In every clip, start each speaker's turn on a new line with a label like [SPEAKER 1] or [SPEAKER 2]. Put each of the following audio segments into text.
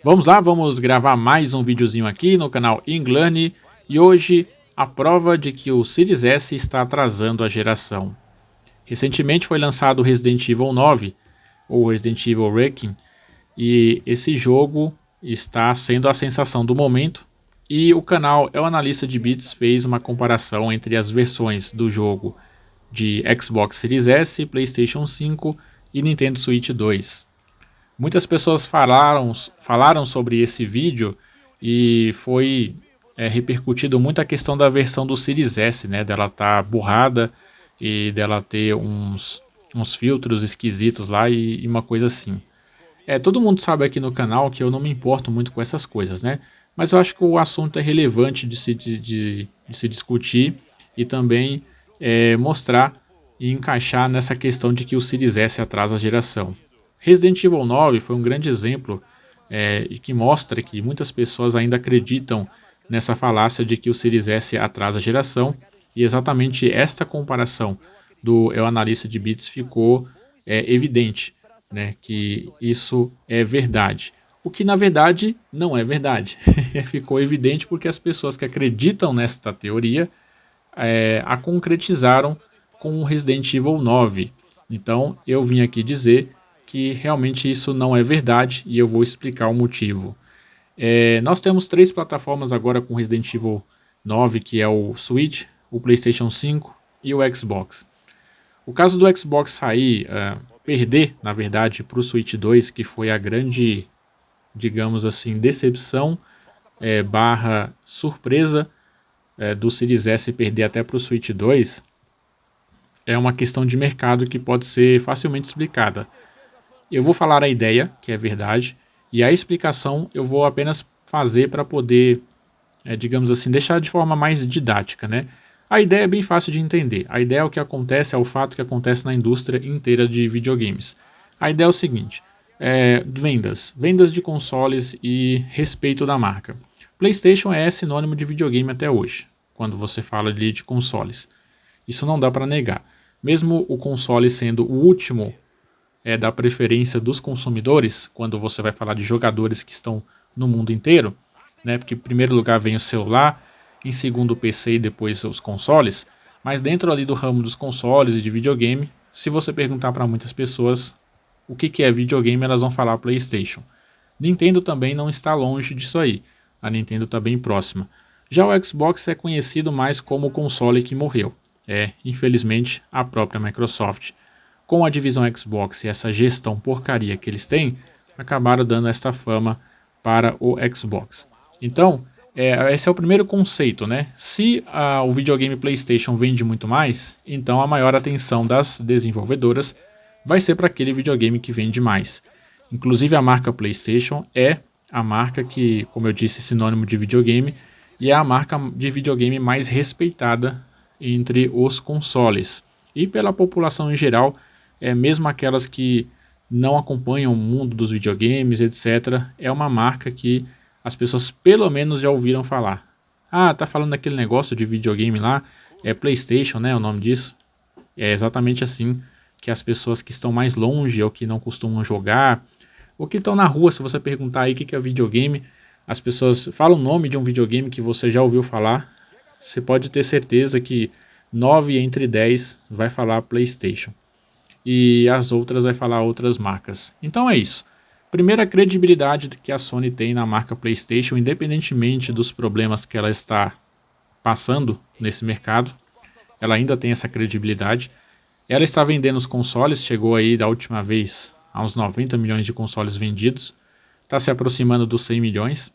[SPEAKER 1] Vamos lá, vamos gravar mais um videozinho aqui no canal Inglearn e hoje a prova de que o Series S está atrasando a geração. Recentemente foi lançado o Resident Evil 9, ou Resident Evil Requiem, e esse jogo está sendo a sensação do momento, e o canal El Analista de Bits fez uma comparação entre as versões do jogo de Xbox Series S, PlayStation 5 e Nintendo Switch 2. Muitas pessoas falaram sobre esse vídeo e foi repercutido muito a questão da versão do Series S, né? Dela tá borrada e dela ter uns filtros esquisitos lá e uma coisa assim. Todo mundo sabe aqui no canal que eu não me importo muito com essas coisas, né? Mas eu acho que o assunto é relevante de se discutir e também mostrar e encaixar nessa questão de que o Series S atrasa a geração. Resident Evil 9 foi um grande exemplo e que mostra que muitas pessoas ainda acreditam nessa falácia de que o Series S atrasa a geração, e exatamente esta comparação do El Analista de Bits ficou evidente, né, que isso é verdade. O que na verdade não é verdade. Ficou evidente porque as pessoas que acreditam nesta teoria a concretizaram com o Resident Evil 9. Então eu vim aqui dizer que realmente isso não é verdade e eu vou explicar o motivo. Nós temos 3 plataformas agora com Resident Evil 9, que é o Switch, o PlayStation 5 e o Xbox. O caso do Xbox sair, perder, na verdade, para o Switch 2, que foi a grande, digamos assim, decepção barra surpresa do Series S perder até para o Switch 2, é uma questão de mercado que pode ser facilmente explicada. Eu vou falar a ideia, que é verdade, e a explicação eu vou apenas fazer para poder, digamos assim, deixar de forma mais didática, né? A ideia é bem fácil de entender. A ideia é o que acontece, é o fato que acontece na indústria inteira de videogames. A ideia é o seguinte, vendas de consoles e respeito da marca. PlayStation é sinônimo de videogame até hoje, quando você fala ali de consoles. Isso não dá para negar. Mesmo o console sendo o último da preferência dos consumidores, quando você vai falar de jogadores que estão no mundo inteiro, né? Porque em primeiro lugar vem o celular, em segundo o PC e depois os consoles, mas dentro ali do ramo dos consoles e de videogame, se você perguntar para muitas pessoas o que é videogame, elas vão falar PlayStation. Nintendo também não está longe disso aí, a Nintendo está bem próxima. Já o Xbox é conhecido mais como o console que morreu, infelizmente a própria Microsoft, com a divisão Xbox e essa gestão porcaria que eles têm, acabaram dando esta fama para o Xbox. Então, esse é o primeiro conceito, né? Se o videogame PlayStation vende muito mais, então a maior atenção das desenvolvedoras vai ser para aquele videogame que vende mais. Inclusive a marca PlayStation é a marca que, como eu disse, é sinônimo de videogame, e é a marca de videogame mais respeitada entre os consoles. E pela população em geral, mesmo aquelas que não acompanham o mundo dos videogames, etc., é uma marca que as pessoas pelo menos já ouviram falar. Tá falando daquele negócio de videogame lá, é PlayStation, né, o nome disso? É exatamente assim que as pessoas que estão mais longe ou que não costumam jogar, ou que estão na rua, se você perguntar aí o que é videogame, as pessoas falam o nome de um videogame que você já ouviu falar, você pode ter certeza que 9 entre 10 vai falar PlayStation. E as outras vai falar outras marcas. Então é isso. Primeira credibilidade que a Sony tem na marca PlayStation, independentemente dos problemas que ela está passando nesse mercado, ela ainda tem essa credibilidade. Ela está vendendo os consoles, chegou aí da última vez a uns 90 milhões de consoles vendidos, está se aproximando dos 100 milhões,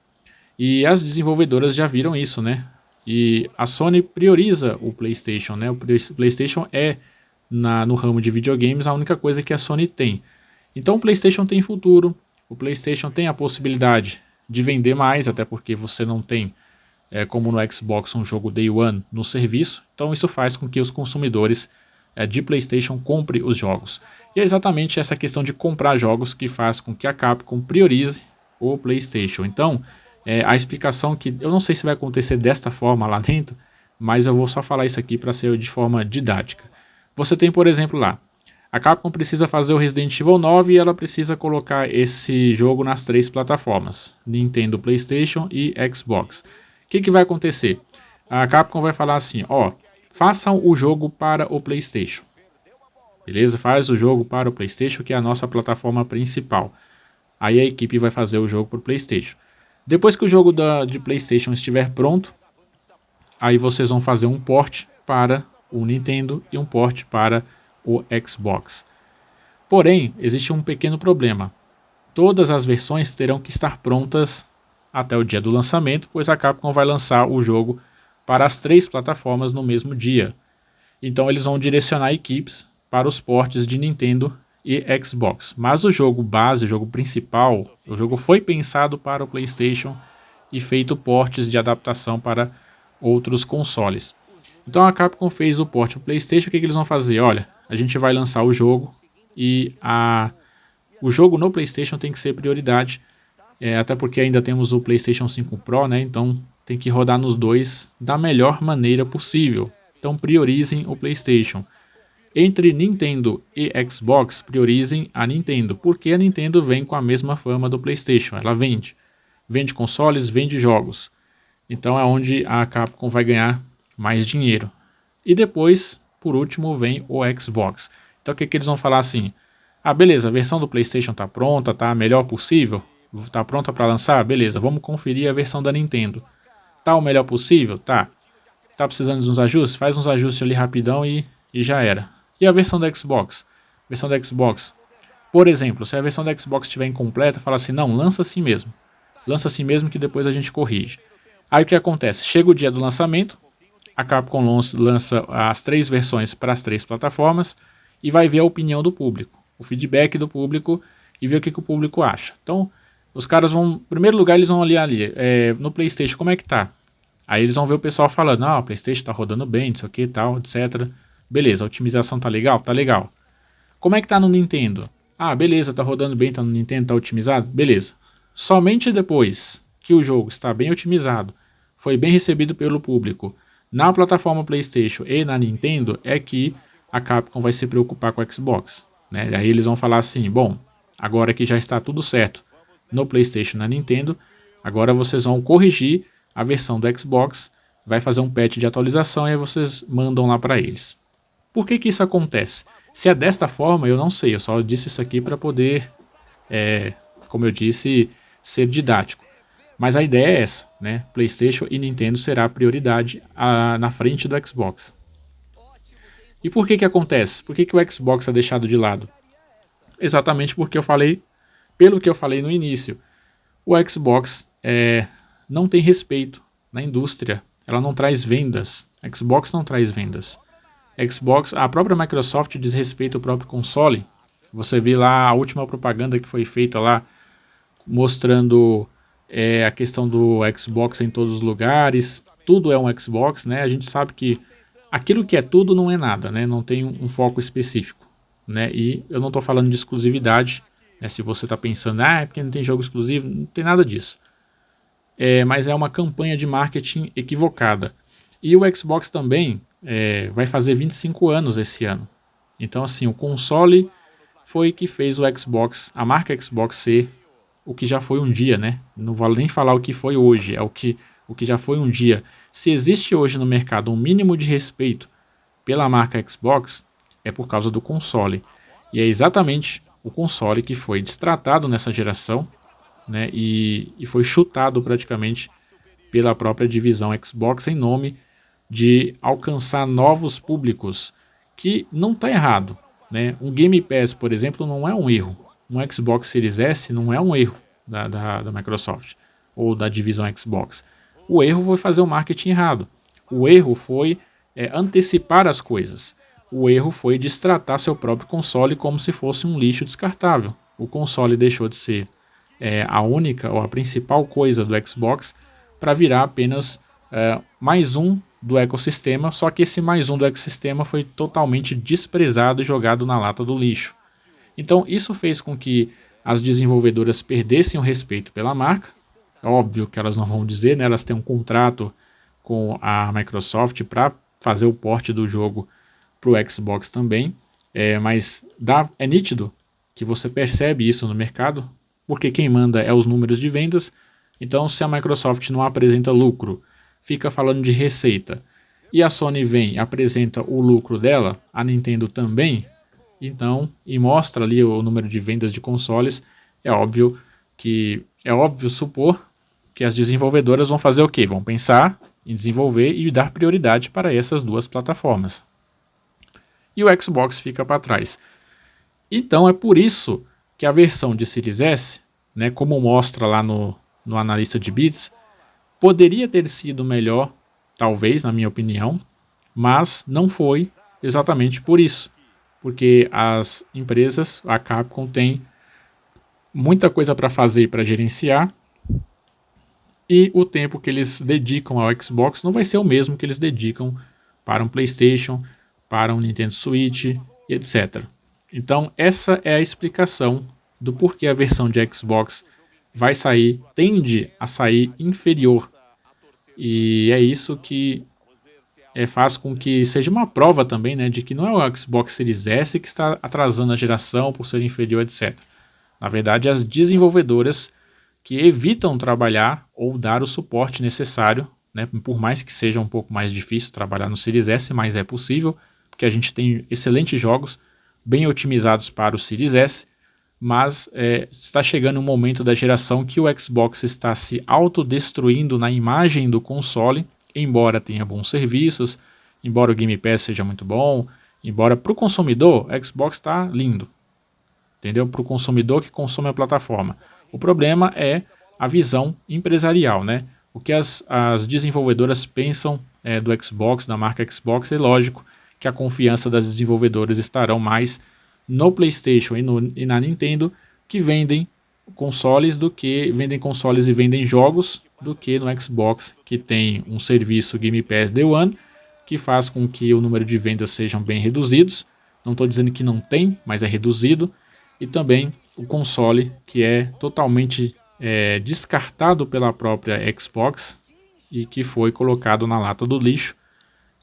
[SPEAKER 1] e as desenvolvedoras já viram isso, né? E a Sony prioriza o PlayStation, né? O PlayStation no ramo de videogames a única coisa que a Sony tem. Então o PlayStation tem futuro, o PlayStation tem a possibilidade de vender mais, até porque você não tem, como no Xbox, um jogo Day One no serviço, então isso faz com que os consumidores de PlayStation comprem os jogos. E é exatamente essa questão de comprar jogos que faz com que a Capcom priorize o PlayStation. Então, a explicação que eu não sei se vai acontecer desta forma lá dentro, mas eu vou só falar isso aqui para ser de forma didática. Você tem, por exemplo, lá A Capcom precisa fazer o Resident Evil 9 e ela precisa colocar esse jogo nas 3 plataformas, Nintendo, PlayStation e Xbox. O que vai acontecer? A Capcom vai falar assim, ó, façam o jogo para o PlayStation. Beleza? Faz o jogo para o PlayStation, que é a nossa plataforma principal. Aí a equipe vai fazer o jogo para o PlayStation. Depois que o jogo de PlayStation estiver pronto, aí vocês vão fazer um port para o Nintendo e um port para o Xbox. Porém, existe um pequeno problema. Todas as versões terão que estar prontas até o dia do lançamento, pois a Capcom vai lançar o jogo para as 3 plataformas no mesmo dia. Então eles vão direcionar equipes para os portes de Nintendo e Xbox. Mas o jogo base, o jogo principal, o jogo foi pensado para o PlayStation e feito portes de adaptação para outros consoles. Então a Capcom fez o port para o PlayStation. O que eles vão fazer? Olha, a gente vai lançar o jogo e o jogo no PlayStation tem que ser prioridade, até porque ainda temos o PlayStation 5 Pro, né? Então tem que rodar nos dois da melhor maneira possível. Então priorizem o PlayStation. Entre Nintendo e Xbox, priorizem a Nintendo, porque a Nintendo vem com a mesma fama do PlayStation. Ela vende consoles, vende jogos. Então é onde a Capcom vai ganhar mais dinheiro. E depois, por último, vem o Xbox. Então o que eles vão falar assim? Ah, beleza, a versão do PlayStation tá pronta, tá a melhor possível, tá pronta para lançar? Beleza, vamos conferir a versão da Nintendo. Tá o melhor possível? Tá. Tá precisando de uns ajustes? Faz uns ajustes ali rapidão e já era. E a versão da Xbox? Versão da Xbox. Por exemplo, se a versão da Xbox estiver incompleta, fala assim, não, lança assim mesmo. Lança assim mesmo que depois a gente corrige. Aí o que acontece? Chega o dia do lançamento, a Capcom lança as 3 versões para as 3 plataformas e vai ver a opinião do público, o feedback do público e ver o que o público acha. Então, os caras vão, em primeiro lugar, eles vão olhar ali, no PlayStation, como é que tá? Aí eles vão ver o pessoal falando, não, o PlayStation tá rodando bem, não sei o que e tal, etc. Beleza, a otimização tá legal? Tá legal. Como é que tá no Nintendo? Ah, beleza, tá rodando bem, tá no Nintendo, tá otimizado? Beleza. Somente depois que o jogo está bem otimizado, foi bem recebido pelo público, na plataforma PlayStation e na Nintendo, é que a Capcom vai se preocupar com o Xbox, né? Aí eles vão falar assim, bom, agora que já está tudo certo no PlayStation e na Nintendo, agora vocês vão corrigir a versão do Xbox, vai fazer um patch de atualização e aí vocês mandam lá para eles. Por que isso acontece? Se é desta forma, eu não sei, eu só disse isso aqui para poder, como eu disse, ser didático. Mas a ideia é essa, né? PlayStation e Nintendo será a prioridade na frente do Xbox. E por que acontece? Por que o Xbox é deixado de lado? Exatamente porque pelo que eu falei no início, o Xbox não tem respeito na indústria, ela não traz vendas, a Xbox não traz vendas. Xbox, a própria Microsoft desrespeita o próprio console. Você vê lá a última propaganda que foi feita lá, mostrando a questão do Xbox em todos os lugares, tudo é um Xbox, né? A gente sabe que aquilo que é tudo não é nada, né? Não tem um foco específico, né? E eu não estou falando de exclusividade, né? Se você está pensando, é porque não tem jogo exclusivo, não tem nada disso. Mas é uma campanha de marketing equivocada. E o Xbox também vai fazer 25 anos esse ano. Então, assim, o console foi que fez o Xbox, a marca Xbox ser o que já foi um dia, né? Não vale nem falar o que foi hoje, é o que já foi um dia. Se existe hoje no mercado um mínimo de respeito pela marca Xbox, é por causa do console. E é exatamente o console que foi destratado nessa geração, né? E foi chutado praticamente pela própria divisão Xbox em nome de alcançar novos públicos, que não está errado, né? Um Game Pass, por exemplo, não é um erro. Um Xbox Series S não é um erro da Microsoft ou da divisão Xbox. O erro foi fazer o marketing errado. O erro foi antecipar as coisas. O erro foi destratar seu próprio console como se fosse um lixo descartável. O console deixou de ser a única ou a principal coisa do Xbox para virar apenas mais um do ecossistema, só que esse mais um do ecossistema foi totalmente desprezado e jogado na lata do lixo. Então isso fez com que as desenvolvedoras perdessem o respeito pela marca. É óbvio que elas não vão dizer, né? Elas têm um contrato com a Microsoft para fazer o port do jogo para o Xbox também. Mas é nítido que você percebe isso no mercado, porque quem manda é os números de vendas. Então, se a Microsoft não apresenta lucro, fica falando de receita, e a Sony vem e apresenta o lucro dela, a Nintendo também, então, e mostra ali o número de vendas de consoles, é óbvio supor que as desenvolvedoras vão fazer o quê? Vão pensar em desenvolver e dar prioridade para essas duas plataformas. E o Xbox fica para trás. Então é por isso que a versão de Series S, né, como mostra lá no analista de bits, poderia ter sido melhor, talvez, na minha opinião, mas não foi exatamente por isso. Porque as empresas, a Capcom tem muita coisa para fazer, para gerenciar, e o tempo que eles dedicam ao Xbox não vai ser o mesmo que eles dedicam para um PlayStation, para um Nintendo Switch, etc. Então essa é a explicação do porquê a versão de Xbox tende a sair inferior. E é isso que faz com que seja uma prova também, né, de que não é o Xbox Series S que está atrasando a geração por ser inferior, etc. Na verdade, as desenvolvedoras que evitam trabalhar ou dar o suporte necessário, né, por mais que seja um pouco mais difícil trabalhar no Series S, mas é possível, porque a gente tem excelentes jogos bem otimizados para o Series S, mas está chegando um momento da geração que o Xbox está se autodestruindo na imagem do console, embora tenha bons serviços, embora o Game Pass seja muito bom, embora para o consumidor o Xbox está lindo, entendeu? Para o consumidor que consome a plataforma. O problema é a visão empresarial, né? O que as desenvolvedoras pensam do Xbox, da marca Xbox, é lógico que a confiança das desenvolvedoras estarão mais no PlayStation e na Nintendo, que vendem consoles e vendem jogos, do que no Xbox, que tem um serviço Game Pass Day One, que faz com que o número de vendas sejam bem reduzidos. Não estou dizendo que não tem, mas é reduzido. E também o console, que é totalmente descartado pela própria Xbox e que foi colocado na lata do lixo.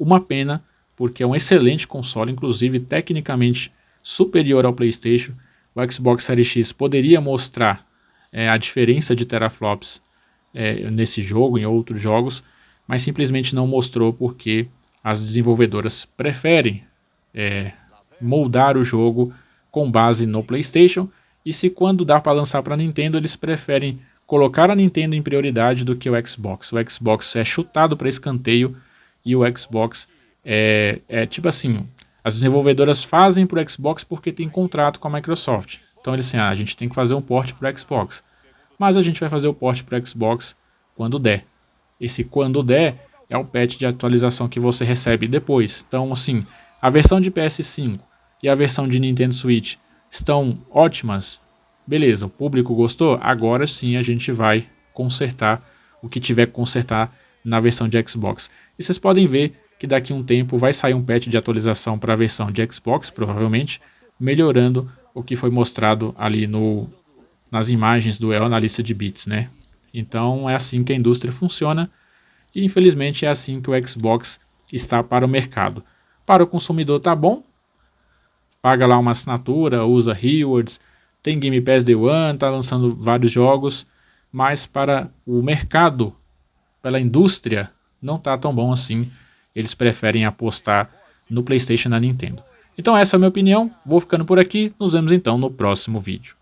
[SPEAKER 1] Uma pena, porque é um excelente console, inclusive tecnicamente superior ao PlayStation. O Xbox Series X poderia mostrar a diferença de teraflops nesse jogo, em outros jogos, mas simplesmente não mostrou porque as desenvolvedoras preferem moldar o jogo com base no PlayStation, e se quando dá para lançar para a Nintendo, eles preferem colocar a Nintendo em prioridade do que o Xbox. O Xbox é chutado para escanteio e o Xbox tipo assim, as desenvolvedoras fazem para o Xbox porque tem contrato com a Microsoft. Então eles assim, a gente tem que fazer um port para o Xbox, mas a gente vai fazer o port para o Xbox quando der. Esse quando der é o patch de atualização que você recebe depois. Então assim, a versão de PS5 e a versão de Nintendo Switch estão ótimas, beleza, o público gostou, agora sim a gente vai consertar o que tiver que consertar na versão de Xbox. E vocês podem ver que daqui a um tempo vai sair um patch de atualização para a versão de Xbox, provavelmente, melhorando o que foi mostrado ali nas imagens do analista de bits, né? Então é assim que a indústria funciona e infelizmente é assim que o Xbox está para o mercado. Para o consumidor tá bom, paga lá uma assinatura, usa rewards, tem Game Pass Day One, está lançando vários jogos, mas para o mercado, pela indústria, não está tão bom assim. Eles preferem apostar no PlayStation e na Nintendo. Então essa é a minha opinião, vou ficando por aqui, nos vemos então no próximo vídeo.